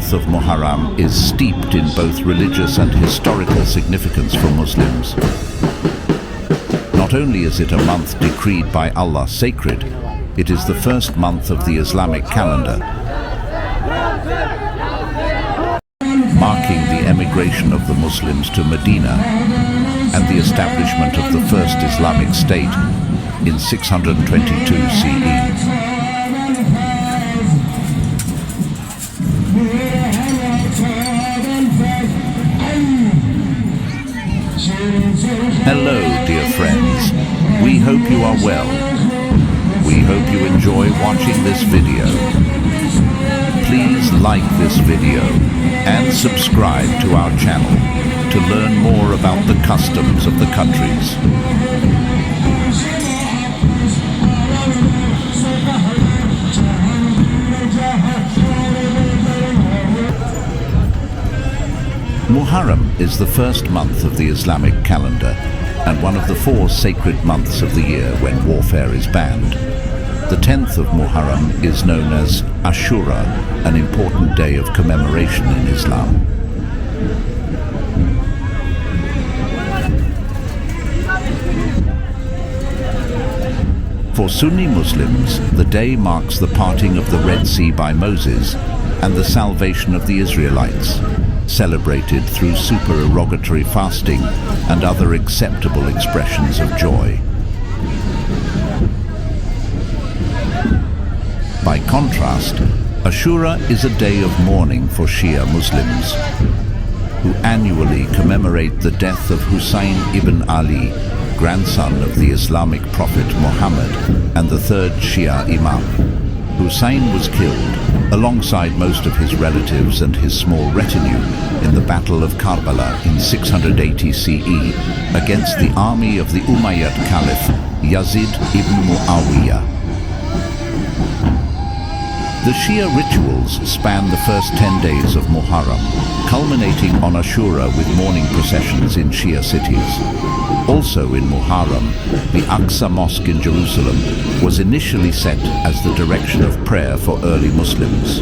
month of Muharram is steeped in both religious and historical significance for Muslims. Not only is it a month decreed by Allah sacred, it is the first month of the Islamic calendar, marking the emigration of the Muslims to Medina and the establishment of the first Islamic state in 622 CE. Hello, dear friends. We hope you are well. We hope you enjoy watching this video. Please like this video and subscribe to our channel to learn more about the customs of the countries. Muharram is the first month of the Islamic calendar and one of the 4 sacred months of the year when warfare is banned. The 10th of Muharram is known as Ashura, an important day of commemoration in Islam. For Sunni Muslims, the day marks the parting of the Red Sea by Moses and the salvation of the Israelites, celebrated through supererogatory fasting and other acceptable expressions of joy. By contrast, Ashura is a day of mourning for Shia Muslims, who annually commemorate the death of Hussein ibn Ali, grandson of the Islamic prophet Muhammad and the 3rd Shia Imam. Hussein was killed, alongside most of his relatives and his small retinue, in the Battle of Karbala in 680 CE against the army of the Umayyad Caliph Yazid ibn Muawiyah. The Shia rituals span the first 10 days of Muharram, culminating on Ashura with mourning processions in Shia cities. Also in Muharram, the Aqsa Mosque in Jerusalem was initially set as the direction of prayer for early Muslims.